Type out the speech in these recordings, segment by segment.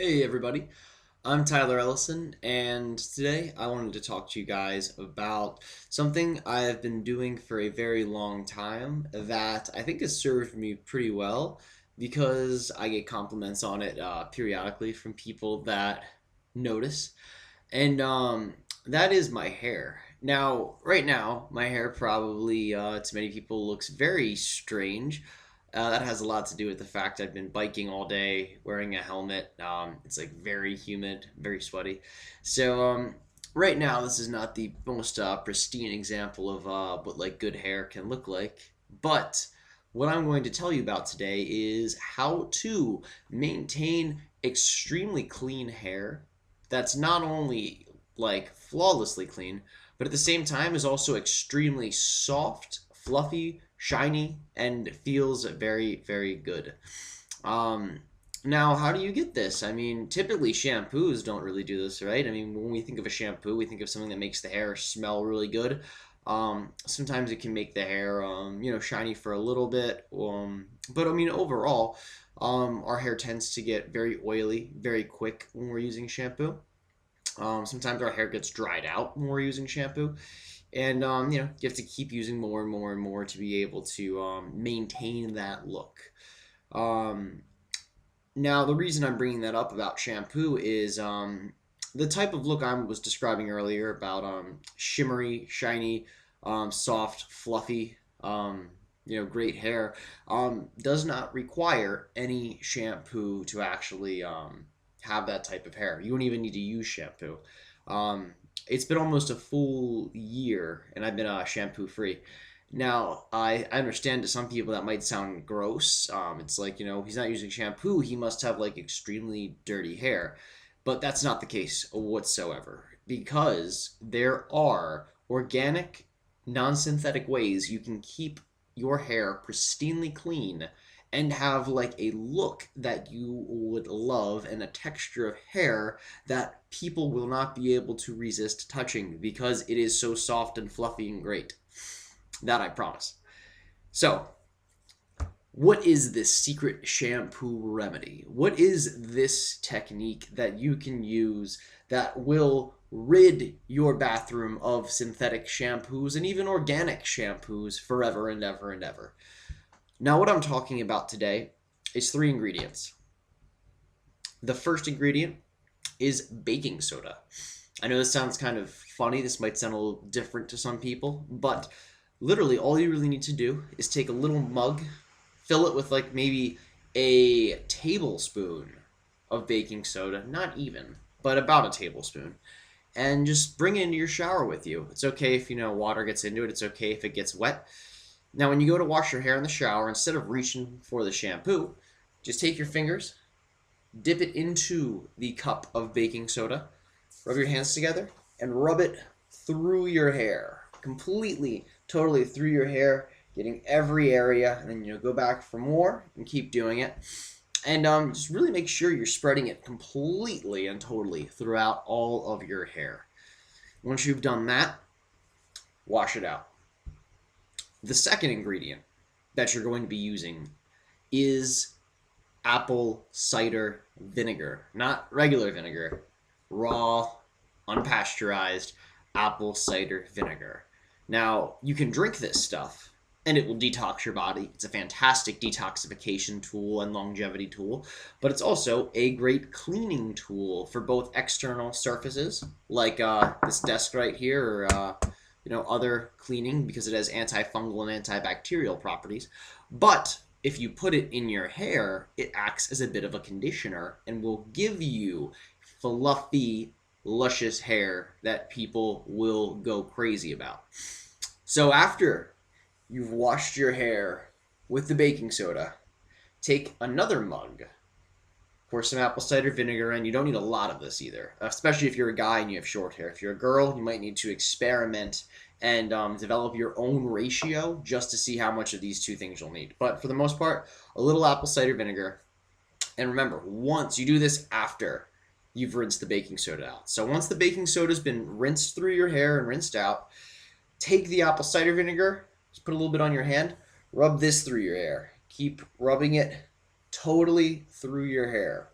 Hey everybody, I'm Tyler Ellison, and today I wanted to talk to you guys about something I have been doing for a very long time that I think has served me pretty well because I get compliments on it periodically from people that notice, and that is my hair. Now, right now, my hair probably to many people looks very strange. That has a lot to do with the fact I've been biking all day, wearing a helmet. It's like very humid, very sweaty. So right now, this is not the most pristine example of what like good hair can look like. But what I'm going to tell you about today is how to maintain extremely clean hair that's not only like flawlessly clean, but at the same time is also extremely soft, fluffy, shiny, and feels very, very good. Um, Now, how do you get this? I mean, typically shampoos don't really do this, right? I mean, when we think of a shampoo, we think of something that makes the hair smell really good. Sometimes it can make the hair, shiny for a little bit. But I mean, overall, our hair tends to get very oily very quick when we're using shampoo. Sometimes our hair gets dried out when we're using shampoo, and you have to keep using more and more and more to be able to maintain that look. Um, Now, the reason I'm bringing that up about shampoo is the type of look I was describing earlier about shimmery, shiny, soft, fluffy, great hair, does not require any shampoo to actually have that type of hair. You don't even need to use shampoo. Um, it's been almost a full year, and I've been shampoo free. Now, I understand to some people that might sound gross. It's like, he's not using shampoo, he must have like extremely dirty hair. But that's not the case whatsoever because there are organic, non synthetic ways you can keep your hair pristinely clean and have like a look that you would love and a texture of hair that people will not be able to resist touching because it is so soft and fluffy and great. That I promise. So, what is this secret shampoo remedy? What is this technique that you can use that will rid your bathroom of synthetic shampoos and even organic shampoos forever and ever and ever? Now, what I'm talking about today is three ingredients. The first ingredient is baking soda. I know this sounds kind of funny. This might sound a little different to some people, but literally all you really need to do is take a little mug, fill it with like maybe a tablespoon of baking soda, not even, but about a tablespoon, and just bring it into your shower with you. It's okay if water gets into it. It's okay if it gets wet. Now, when you go to wash your hair in the shower, instead of reaching for the shampoo, just take your fingers, dip it into the cup of baking soda, rub your hands together, and rub it through your hair, completely, totally through your hair, getting every area, and then go back for more and keep doing it. And just really make sure you're spreading it completely and totally throughout all of your hair. Once you've done that, wash it out. The second ingredient that you're going to be using is apple cider vinegar, not regular vinegar, raw, unpasteurized apple cider vinegar. Now, you can drink this stuff and it will detox your body. It's a fantastic detoxification tool and longevity tool, but it's also a great cleaning tool for both external surfaces, like this desk right here, or other cleaning because it has antifungal and antibacterial properties. But if you put it in your hair, it acts as a bit of a conditioner and will give you fluffy, luscious hair that people will go crazy about. So after you've washed your hair with the baking soda, take another mug, pour some apple cider vinegar in. You don't need a lot of this either, especially if you're a guy and you have short hair. If you're a girl, you might need to experiment and develop your own ratio just to see how much of these two things you'll need. But for the most part, a little apple cider vinegar. And remember, once you do this after you've rinsed the baking soda out. So once the baking soda's been rinsed through your hair and rinsed out, take the apple cider vinegar, just put a little bit on your hand, rub this through your hair. Keep rubbing it totally through your hair.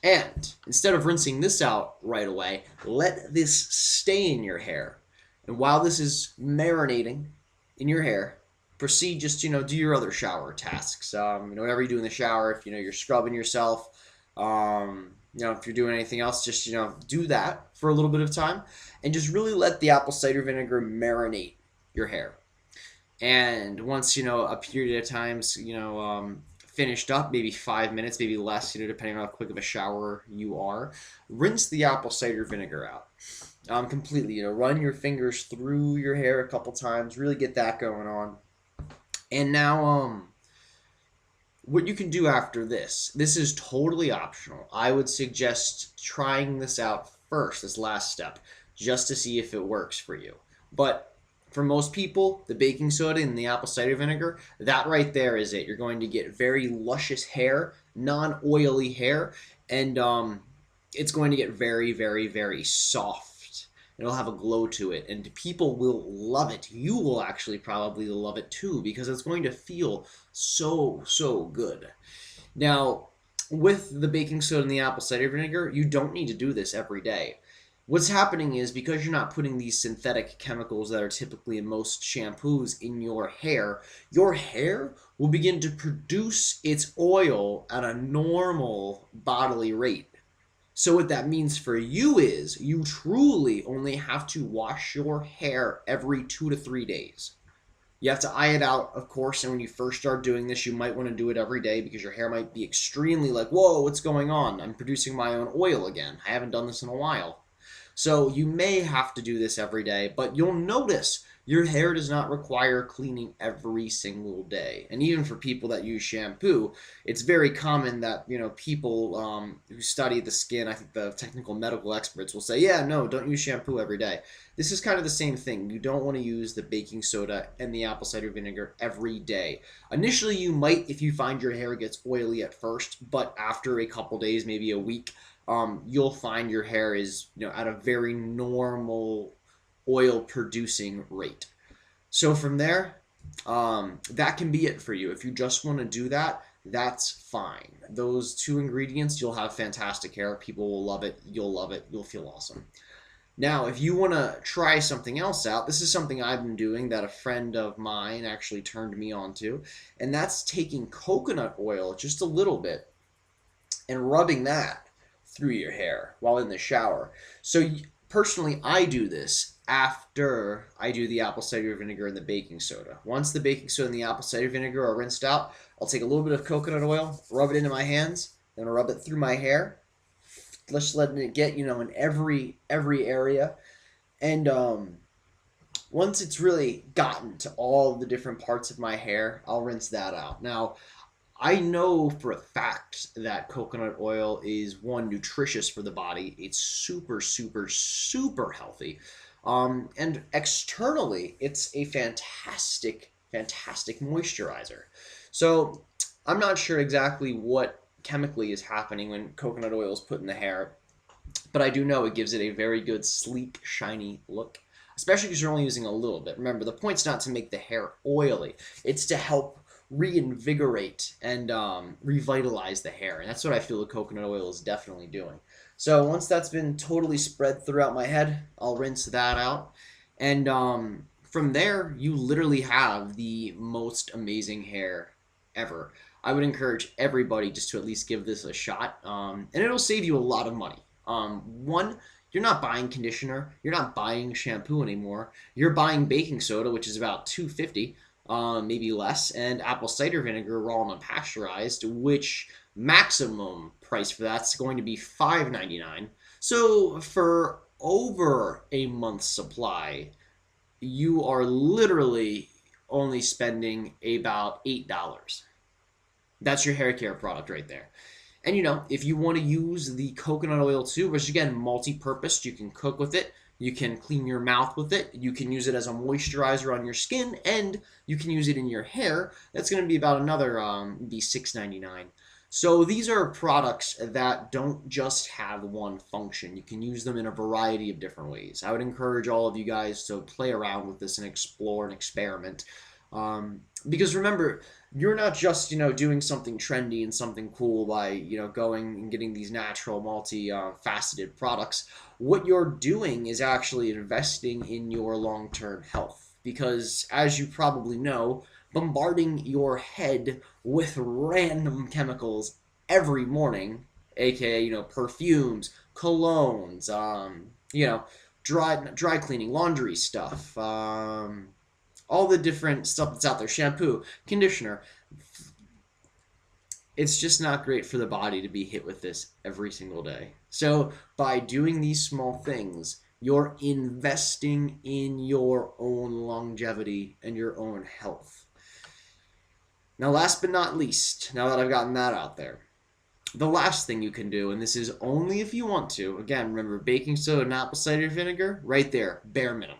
And instead of rinsing this out right away, let this stay in your hair. And while this is marinating in your hair, proceed just do your other shower tasks. Whatever you do in the shower, if you're scrubbing yourself, if you're doing anything else, just do that for a little bit of time, and just really let the apple cider vinegar marinate your hair. And once a period of times finished up, maybe 5 minutes, maybe less, depending on how quick of a shower you are, rinse the apple cider vinegar out completely. Run your fingers through your hair a couple times, really get that going on. And now what you can do after this is totally optional. I would suggest trying this out first, this last step, just to see if it works for you. But for most people, the baking soda and the apple cider vinegar, that right there is it. You're going to get very luscious hair, non-oily hair, and it's going to get very, very, very soft. It'll have a glow to it, and people will love it. You will actually probably love it too, because it's going to feel so, so good. Now, with the baking soda and the apple cider vinegar, you don't need to do this every day. What's happening is, because you're not putting these synthetic chemicals that are typically in most shampoos in your hair will begin to produce its oil at a normal bodily rate. So what that means for you is you truly only have to wash your hair every 2 to 3 days. You have to eye it out, of course, and when you first start doing this, you might want to do it every day because your hair might be extremely like, whoa, what's going on? I'm producing my own oil again. I haven't done this in a while. So you may have to do this every day, but you'll notice your hair does not require cleaning every single day. And even for people that use shampoo, it's very common that, people who study the skin, I think the technical medical experts will say, yeah, no, don't use shampoo every day. This is kind of the same thing. You don't want to use the baking soda and the apple cider vinegar every day. Initially, you might if you find your hair gets oily at first, but after a couple days, maybe a week, you'll find your hair is at a very normal oil producing rate. So from there, that can be it for you. If you just want to do that, that's fine. Those two ingredients, you'll have fantastic hair. People will love it. You'll love it. You'll feel awesome. Now, if you want to try something else out, this is something I've been doing that a friend of mine actually turned me on to, and that's taking coconut oil just a little bit and rubbing that through your hair while in the shower. So personally, I do this after I do the apple cider vinegar and the baking soda. Once the baking soda and the apple cider vinegar are rinsed out, I'll take a little bit of coconut oil, rub it into my hands, then I'll rub it through my hair, just letting it get in every area. And once it's really gotten to all the different parts of my hair, I'll rinse that out. Now, I know for a fact that coconut oil is, one, nutritious for the body. It's super, super, super healthy. And externally, it's a fantastic, fantastic moisturizer. So I'm not sure exactly what chemically is happening when coconut oil is put in the hair, but I do know it gives it a very good, sleek, shiny look, especially because you're only using a little bit. Remember, the point's not to make the hair oily. It's to help reinvigorate and revitalize the hair, and that's what I feel the coconut oil is definitely doing. So once that's been totally spread throughout my head, I'll rinse that out, and from there you literally have the most amazing hair ever. I would encourage everybody just to at least give this a shot, and it'll save you a lot of money. One, you're not buying conditioner, you're not buying shampoo anymore, you're buying baking soda, which is about $2.50, maybe less, and apple cider vinegar raw and unpasteurized, which maximum price for that's going to be $5.99. So for over a month's supply, you are literally only spending about $8. That's your hair care product right there. And if you want to use the coconut oil too, which again, multi-purpose, you can cook with it, you can clean your mouth with it, you can use it as a moisturizer on your skin, and you can use it in your hair. That's going to be about another be $6.99. So these are products that don't just have one function. You can use them in a variety of different ways. I would encourage all of you guys to play around with this and explore and experiment. Because remember, you're not just doing something trendy and something cool by going and getting these natural multi-faceted products. What you're doing is actually investing in your long-term health, because as you probably know, bombarding your head with random chemicals every morning, aka perfumes, colognes, dry cleaning, laundry stuff, all the different stuff that's out there, shampoo, conditioner. It's just not great for the body to be hit with this every single day. So by doing these small things, you're investing in your own longevity and your own health. Now, last but not least, now that I've gotten that out there, the last thing you can do, and this is only if you want to, again, remember baking soda and apple cider vinegar, right there, bare minimum.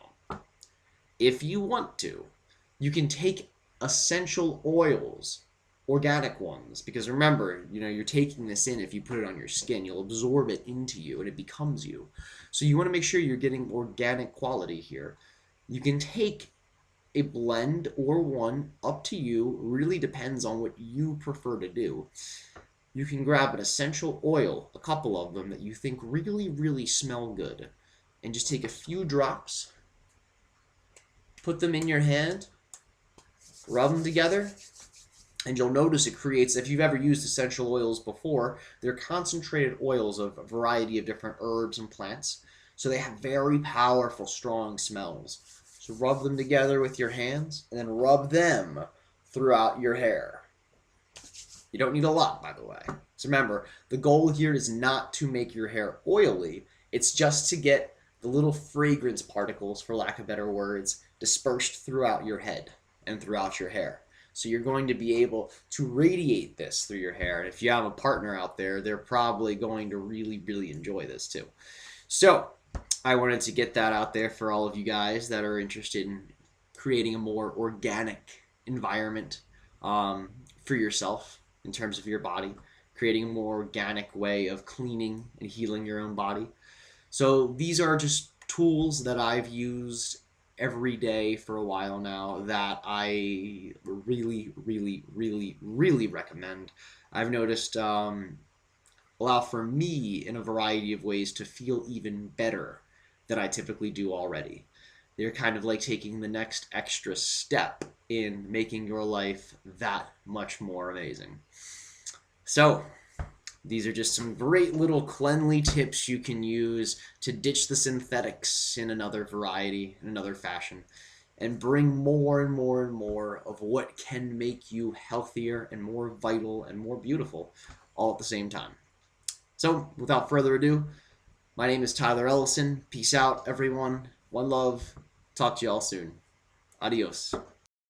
If you want to, you can take essential oils, organic ones, because remember, you're taking this in. If you put it on your skin, you'll absorb it into you and it becomes you. So you want to make sure you're getting organic quality here. You can take a blend or one, up to you, really depends on what you prefer to do. You can grab an essential oil, a couple of them that you think really, really smell good, and just take a few drops, put them in your hand, rub them together, and you'll notice it creates, if you've ever used essential oils before, they're concentrated oils of a variety of different herbs and plants. So they have very powerful, strong smells. So rub them together with your hands and then rub them throughout your hair. You don't need a lot, by the way. So remember, the goal here is not to make your hair oily. It's just to get the little fragrance particles, for lack of better words, dispersed throughout your head and throughout your hair. So you're going to be able to radiate this through your hair. And if you have a partner out there, they're probably going to really, really enjoy this too. So I wanted to get that out there for all of you guys that are interested in creating a more organic environment for yourself in terms of your body, creating a more organic way of cleaning and healing your own body. So these are just tools that I've used every day for a while now that I really, really, really, really recommend. I've noticed allow for me in a variety of ways to feel even better than I typically do already. They're kind of like taking the next extra step in making your life that much more amazing. So, these are just some great little cleanly tips you can use to ditch the synthetics in another variety, in another fashion, and bring more and more and more of what can make you healthier and more vital and more beautiful all at the same time. So, without further ado, my name is Tyler Ellison. Peace out, everyone. One love. Talk to you all soon. Adios.